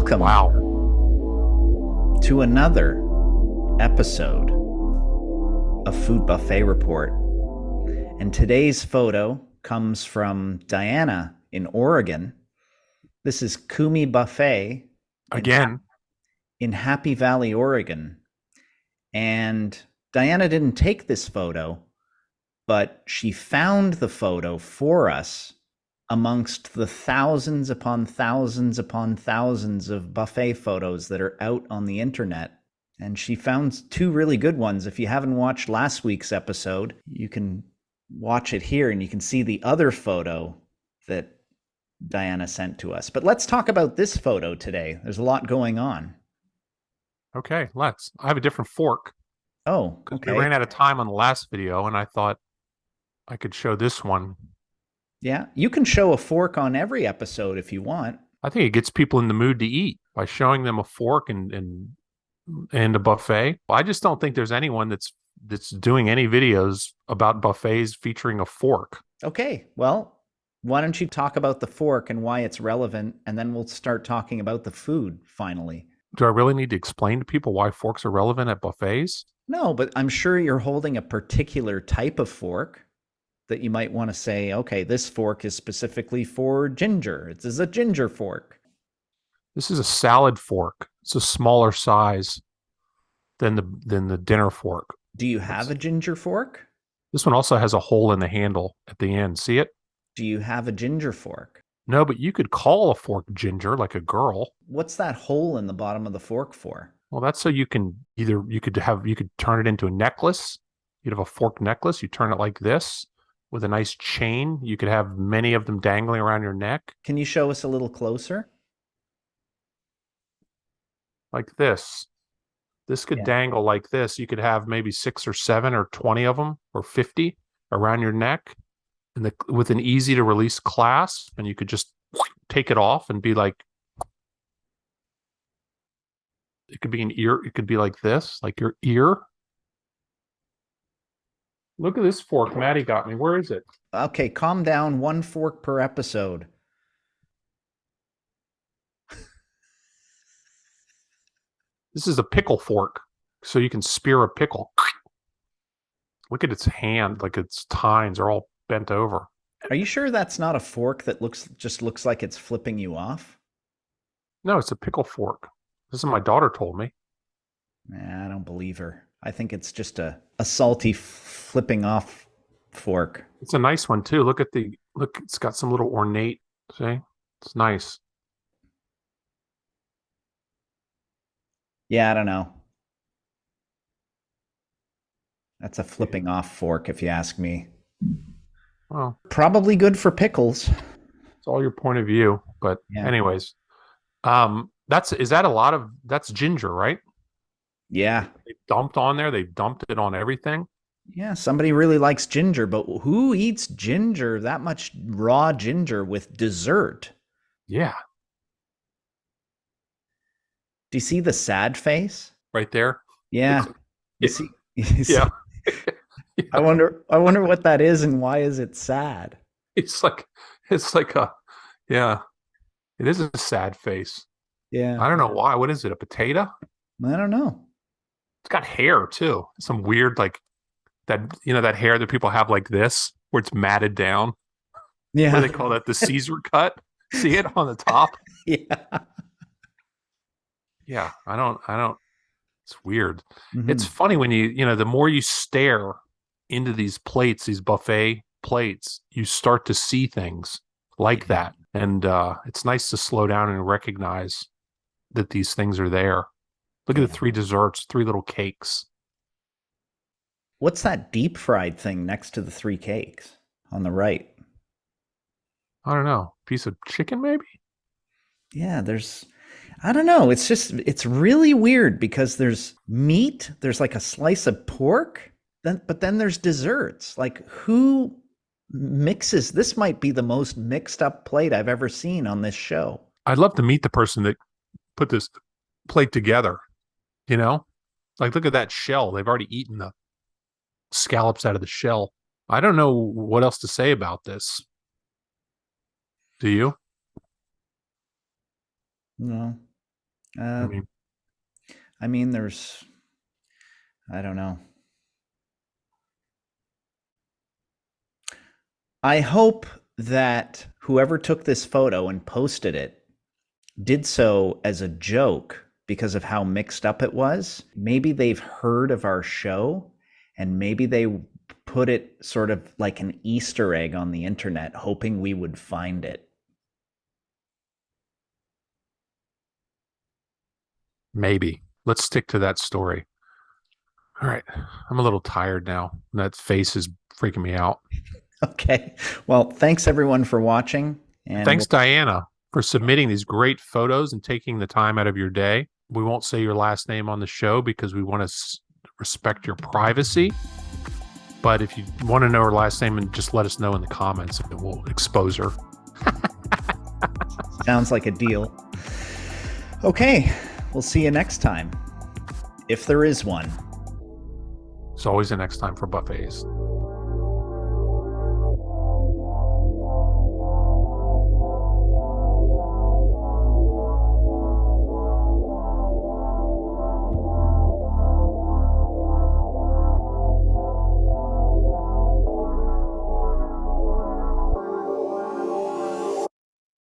Welcome Wow. to another episode of Food Buffet Report. And today's photo comes from Diana in Oregon. This is Kumi Buffet Again, in Happy Valley, Oregon. And Diana didn't take this photo, but she found the photo for us amongst the thousands upon thousands upon thousands of buffet photos that are out on the internet. And she found two really good ones. If you haven't watched last week's episode, you can watch it here and you can see the other photo that Diana sent to us. But let's talk about this photo today. There's a lot going on. okay, let's. I have a different fork Oh, because we okay. ran out of time on the last video, and I thought I could show this one. Yeah, you can show a fork on every episode if you want. I think it gets people in the mood to eat by showing them a fork and a buffet. I just don't think there's anyone that's doing any videos about buffets featuring a fork. Okay, well, why don't you talk about the fork and why it's relevant, and then we'll start talking about the food finally. Do I really need to explain to people why forks are relevant at buffets? No, but I'm sure you're holding a particular type of fork that you might want to say, okay, this fork is specifically for ginger. It is a ginger fork. This is a salad fork. It's a smaller size than the dinner fork. Do you have a ginger fork? This one also has a hole in the handle at the end. See it? Do you have a ginger fork? No, but you could call a fork ginger like a girl. What's that hole in the bottom of the fork for? Well, that's so you can you could turn it into a necklace. You'd have a fork necklace. You turn it like this with a nice chain. You could have many of them dangling around your neck Can you show us a little closer? like this. This could Yeah. dangle like this. You could have maybe 6 or 7 or 20 of them or 50 around your neck and with an easy to release clasp, and you could just take it off and be like, it could be an ear. It could be like this, like your ear. Look at this fork Maddie got me. Where is it? Okay, calm down. One fork per episode. This is a pickle fork, so you can spear a pickle. Look at its hand, like its tines are all bent over. Are you sure that's not a fork that just looks like it's flipping you off? No, it's a pickle fork. This is what my daughter told me. Nah, I don't believe her. I think it's just a salty flipping off fork. It's a nice one too. Look, it's got some little ornate. See? It's nice. Yeah, I don't know. That's a flipping off fork, if you ask me. Well, Probably good for pickles. it's all your point of view. But Yeah. anyways, that's ginger, right? Yeah. They dumped on there. They dumped it on everything. Yeah, somebody really likes ginger, but who eats ginger, that much raw ginger with dessert? Yeah, Do you see the sad face? right there. Yeah. You Yeah, see, you see yeah. I wonder what that is and why is it sad? It's like it's like a yeah. It is a sad face. Yeah. I don't know why. What is it? A potato? I don't know. It's got hair too. Some weird like that hair that people have like this, where it's matted down. What do Yeah. they call that? The Caesar cut. See it on the top? Yeah. Yeah, I don't. It's weird. It's Mhm. funny when the more you stare into these plates, these buffet plates, you start to see things like Yeah. that. And it's nice to slow down and recognize that these things are there. Look at the Yeah. 3 desserts, 3 little cakes. What's that deep fried thing next to the three cakes on the right? I don't know. Piece of chicken, maybe? Yeah, I don't know. It's really weird because there's meat, there's like a slice of pork, but then there's desserts. Like who mixes? This might be the most mixed up plate I've ever seen on this show. I'd love to meet the person that put this plate together, you know? Like, look at that shell. They've already eaten the scallops out of the shell. I don't know what else to say about this. Do you? No. I Uh, mean, I mean, I don't know. I hope that whoever took this photo and posted it did so as a joke because of how mixed up it was. Maybe they've heard of our show and maybe they put it sort of like an Easter egg on the internet, hoping we would find it. maybe. Let's stick to that story. All right. I'm a little tired now. That face is freaking me out. Okay. Well, thanks everyone for watching. And Thanks, Diana, for submitting these great photos and taking the time out of your day. We won't say your last name on the show because we want to respect your privacy. But if you want to know her last name, and just let us know in the comments, and we'll expose her. sounds like a deal. Okay. We'll see you next time. If there is one. It's always the next time for buffets.